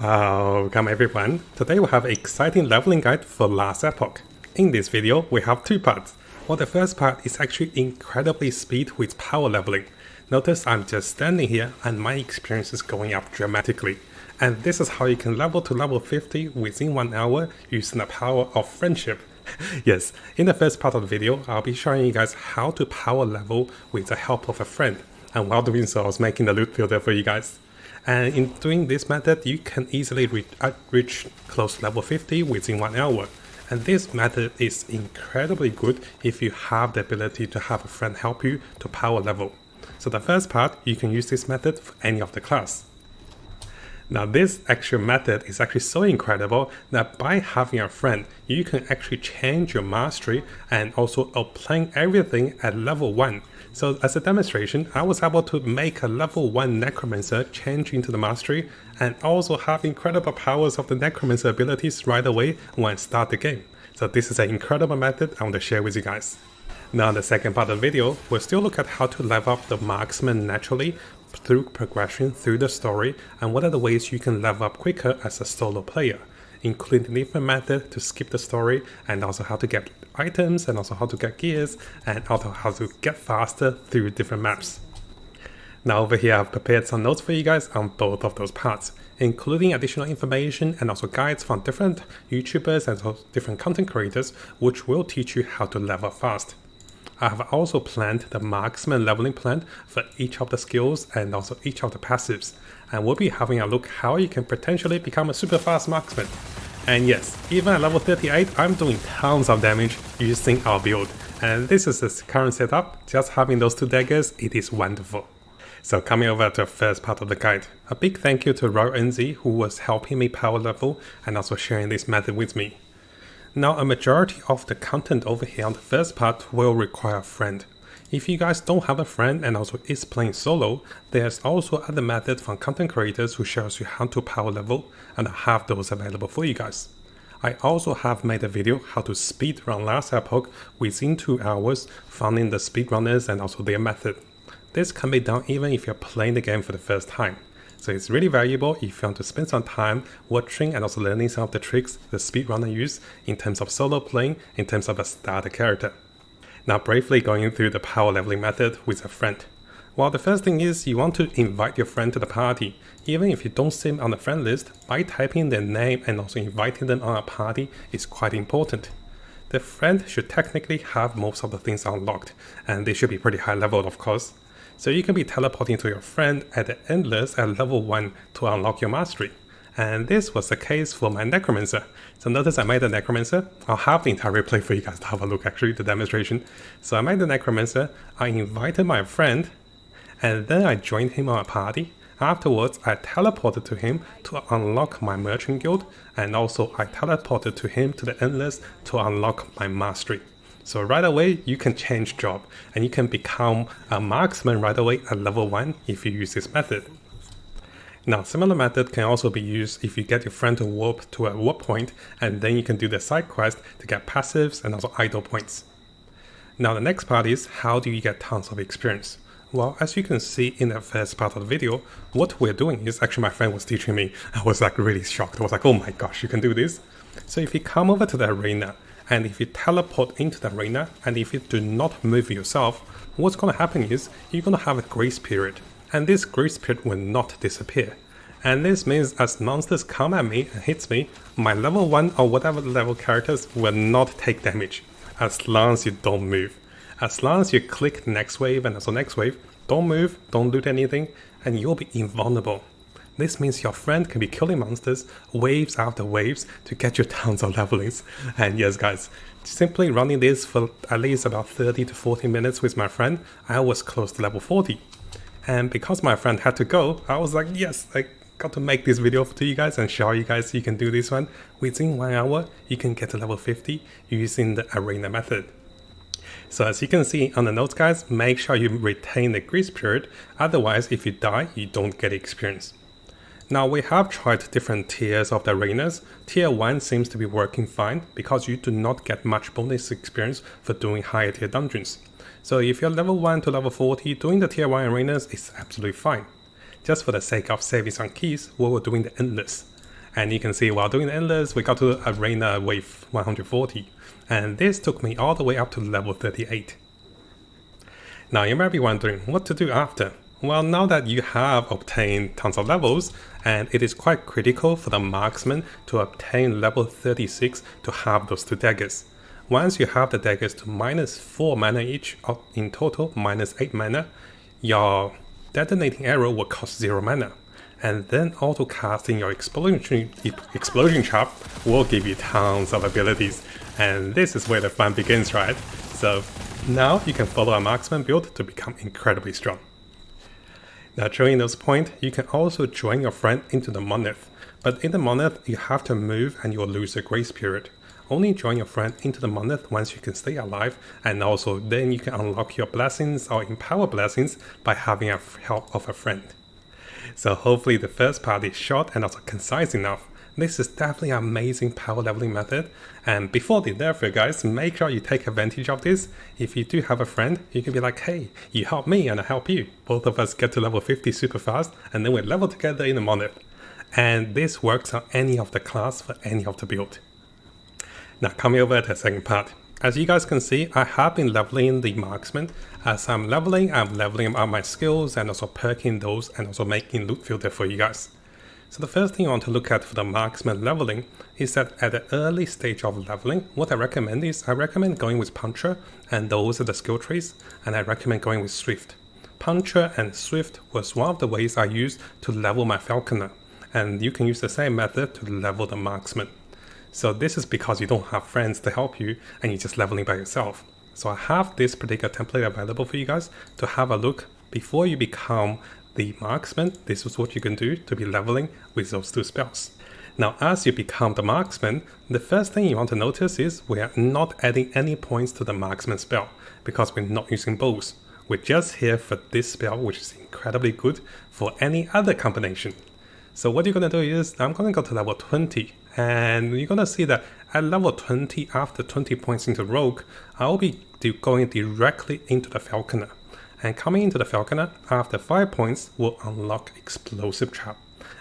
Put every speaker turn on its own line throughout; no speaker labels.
Welcome everyone. Today we have an exciting leveling guide for last Epoch. In this video, we have two parts. Well, the first part is actually incredibly speed with power leveling. Notice I'm just standing here and my experience is going up dramatically. And this is how you can level to level 50 within 1 hour using the power of friendship. Yes, in the first part of the video, I'll be showing you guys how to power level with the help of a friend. And while doing so, I was making the loot filter for you guys. And in doing this method, you can easily reach close to level 50 within 1 hour. And this method is incredibly good if you have the ability to have a friend help you to power level. So the first part, you can use this method for any of the class. Now this actual method is actually so incredible that by having a friend, you can actually change your mastery and also applying everything at level 1. So as a demonstration, I was able to make a level 1 Necromancer change into the mastery and also have incredible powers of the Necromancer abilities right away when I start the game. So this is an incredible method I want to share with you guys. Now in the second part of the video, we'll still look at how to level up the Marksman naturally through progression through the story and what are the ways you can level up quicker as a solo player, including different methods to skip the story and also how to get items and also how to get gears and also how to get faster through different maps. Now over here I've prepared some notes for you guys on both of those parts, including additional information and also guides from different YouTubers and also different content creators which will teach you how to level fast. I have also planned the Marksman leveling plan for each of the skills and also each of the passives, and we'll be having a look how you can potentially become a super fast marksman. And yes, even at level 38, I'm doing tons of damage using our build, and this is the current setup. Just having those two daggers, it is wonderful. So coming over to the first part of the guide, a big thank you to NZ who was helping me power level and also sharing this method with me. Now a majority of the content over here on the first part will require a friend. If you guys don't have a friend and also is playing solo, there's also other methods from content creators who shows you how to power level, and I have those available for you guys. I also have made a video how to speedrun last Epoch within 2 hours, finding the speedrunners and also their method. This can be done even if you're playing the game for the first time. So it's really valuable if you want to spend some time watching and also learning some of the tricks the speedrunner use in terms of solo playing, in terms of a starter character. Now briefly going through the power leveling method with a friend. Well, the first thing is you want to invite your friend to the party. Even if you don't see them on the friend list, by typing their name and also inviting them on a party is quite important. The friend should technically have most of the things unlocked, and they should be pretty high level of course. So you can be teleporting to your friend at the Endless at level 1 to unlock your mastery. And this was the case for my Necromancer. So notice I made the Necromancer. I'll have the entire replay for you guys to have a look actually, the demonstration. So I made the Necromancer, I invited my friend, and then I joined him on a party. Afterwards, I teleported to him to unlock my Merchant Guild, and also I teleported to him to the Endless to unlock my mastery. So right away, you can change job and you can become a marksman right away at level 1 if you use this method. Now, similar method can also be used if you get your friend to warp to a warp point and then you can do the side quest to get passives and also idle points. Now, the next part is how do you get tons of experience? Well, as you can see in the first part of the video, what we're doing is actually my friend was teaching me. I was like really shocked. I was like, oh my gosh, you can do this. So if you come over to the arena, and if you teleport into the arena and if you do not move yourself, what's going to happen is you're going to have a grace period, and this grace period will not disappear. And this means as monsters come at me and hits me, my level 1 or whatever level characters will not take damage as long as you don't move. As long as you click next wave and also next wave, don't move, don't loot anything, and you'll be invulnerable. This means your friend can be killing monsters waves after waves to get you tons of levelings. And yes guys, simply running this for at least about 30 to 40 minutes with my friend, I was close to level 40. And because my friend had to go, I was like, yes, I got to make this video to you guys and show you guys you can do this one. Within 1 hour, you can get to level 50 using the arena method. So as you can see on the notes guys, make sure you retain the grace period, otherwise if you die, you don't get experience. Now we have tried different tiers of the arenas. Tier 1 seems to be working fine because you do not get much bonus experience for doing higher tier dungeons. So if you're level 1 to level 40, doing the tier 1 arenas is absolutely fine. Just for the sake of saving some keys, we were doing the Endless. And you can see while doing the endless, we got to Arena Wave 140. And this took me all the way up to level 38. Now you might be wondering what to do after. Well, now that you have obtained tons of levels, and it is quite critical for the Marksman to obtain level 36 to have those 2 daggers. Once you have the daggers to -4 mana each, in total -8 mana, your detonating arrow will cost 0 mana. And then auto casting your explosion chop will give you tons of abilities. And this is where the fun begins, right? So now you can follow a Marksman build to become incredibly strong. Now during this point, you can also join your friend into the Monolith. But in the Monolith, you have to move and you will lose a grace period. Only join your friend into the Monolith once you can stay alive, and also then you can unlock your blessings or empower blessings by having a help of a friend. So hopefully the first part is short and also concise enough. This is definitely an amazing power leveling method, and before the nerf, guys, make sure you take advantage of this. If you do have a friend, you can be like, hey, you help me and I help you. Both of us get to level 50 super fast, and then we level together in the Monolith. And this works on any of the class for any of the build. Now coming over to the second part. As you guys can see, I have been leveling the Marksman. As I'm leveling up my skills and also perking those and also making loot filter for you guys. So the first thing I want to look at for the Marksman leveling is that at the early stage of leveling, what I recommend is I recommend going with Puncher, and those are the skill trees, and I recommend going with Swift. Puncher and Swift was one of the ways I used to level my Falconer, and you can use the same method to level the Marksman. So this is because you don't have friends to help you and you're just leveling by yourself. So I have this particular template available for you guys to have a look before you become the Marksman. This is what you can do to be leveling with those 2 spells. Now as you become the Marksman, the first thing you want to notice is we are not adding any points to the Marksman spell because we're not using bows. We're just here for this spell, which is incredibly good for any other combination. So what you're going to do is I'm going to go to level 20, and you're going to see that at level 20, after 20 points into Rogue, I'll be going directly into the Falconer. And coming into the Falconer, after 5 points, we'll unlock Explosive Trap.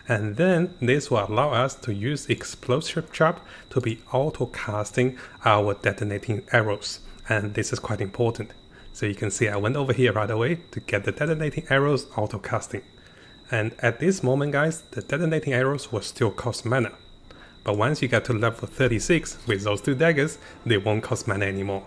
And then this will allow us to use Explosive Trap to be auto-casting our detonating arrows. And this is quite important. So you can see I went over here right away to get the detonating arrows auto-casting. And at this moment, guys, the detonating arrows will still cost mana. But once you get to level 36 with those 2 daggers, they won't cost mana anymore.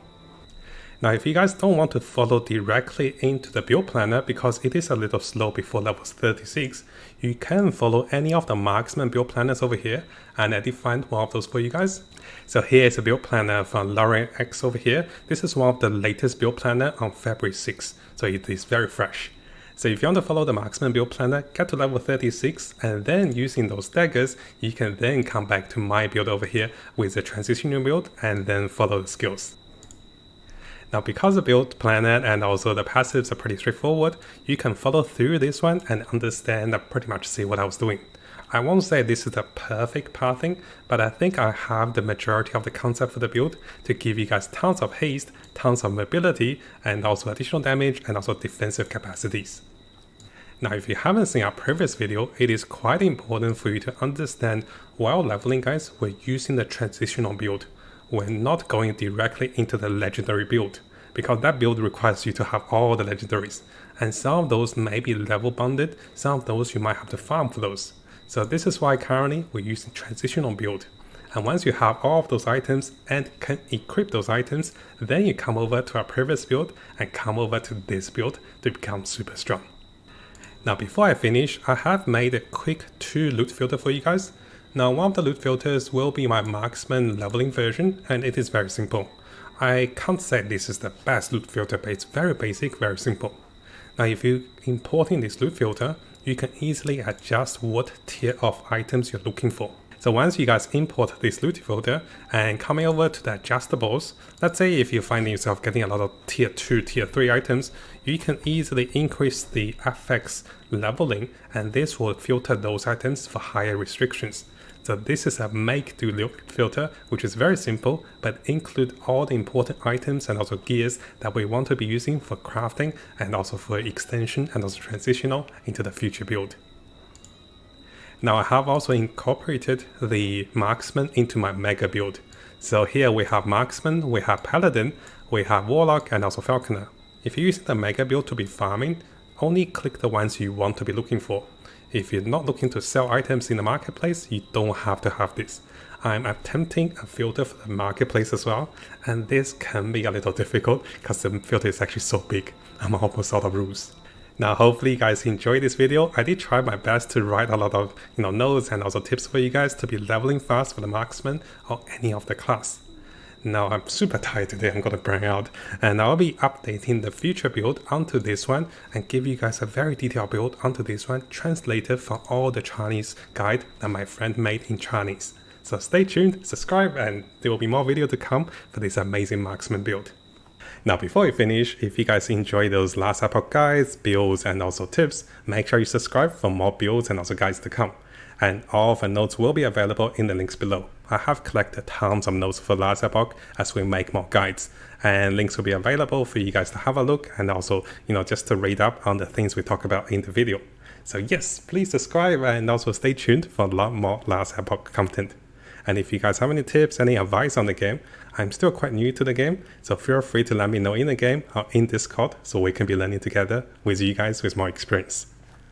Now if you guys don't want to follow directly into the build planner because it is a little slow before level 36, you can follow any of the Marksman build planners over here, and I defined one of those for you guys. So here is a build planner from Lauren X over here. This is one of the latest build planner on February 6th, so it is very fresh. So if you want to follow the Marksman build planner, get to level 36, and then using those daggers, you can then come back to my build over here with the transitional build and then follow the skills. Now because the build planner and also the passives are pretty straightforward, you can follow through this one and understand and pretty much see what I was doing. I won't say this is the perfect pathing, but I think I have the majority of the concept for the build to give you guys tons of haste, tons of mobility, and also additional damage and also defensive capacities. Now if you haven't seen our previous video, it is quite important for you to understand while leveling, guys, we're using the transitional build. We're not going directly into the legendary build, because that build requires you to have all the legendaries, and some of those may be level bonded, some of those you might have to farm for those. So this is why currently we're using transitional build. And once you have all of those items and can equip those items, then you come over to our previous build and come over to this build to become super strong. Now before I finish, I have made a quick 2 loot filter for you guys. Now one of the loot filters will be my Marksman leveling version, and it is very simple. I can't say this is the best loot filter, but it's very basic, very simple. Now if you importing this loot filter, you can easily adjust what tier of items you're looking for. So once you guys import this loot filter and coming over to the adjustables, let's say if you're finding yourself getting a lot of tier 2, tier 3 items, you can easily increase the FX leveling, and this will filter those items for higher restrictions. So this is a make do loot filter, which is very simple, but include all the important items and also gears that we want to be using for crafting and also for extension and also transitional into the future build. Now I have also incorporated the Marksman into my mega build. So here we have Marksman, we have Paladin, we have Warlock and also Falconer. If you're using the mega build to be farming, only click the ones you want to be looking for. If you're not looking to sell items in the marketplace, you don't have to have this. I'm attempting a filter for the marketplace as well, and this can be a little difficult because the filter is actually so big. I'm almost out of rules. Now hopefully you guys enjoyed this video. I did try my best to write a lot of notes and also tips for you guys to be leveling fast for the Marksman or any of the class. Now I'm super tired today, I'm gonna burn out, and I'll be updating the future build onto this one and give you guys a very detailed build onto this one, translated from all the Chinese guide that my friend made in Chinese. So stay tuned, subscribe, and there will be more video to come for this amazing Marksman build. Now before we finish, if you guys enjoy those last Epoch guides, builds and also tips, make sure you subscribe for more builds and also guides to come. And all of the notes will be available in the links below. I have collected tons of notes for last Epoch as we make more guides, and links will be available for you guys to have a look and also just to read up on the things we talk about in the video. So yes, please subscribe and also stay tuned for a lot more last Epoch content. And if you guys have any tips, any advice on the game, I'm still quite new to the game, so feel free to let me know in the game or in Discord so we can be learning together with you guys with more experience.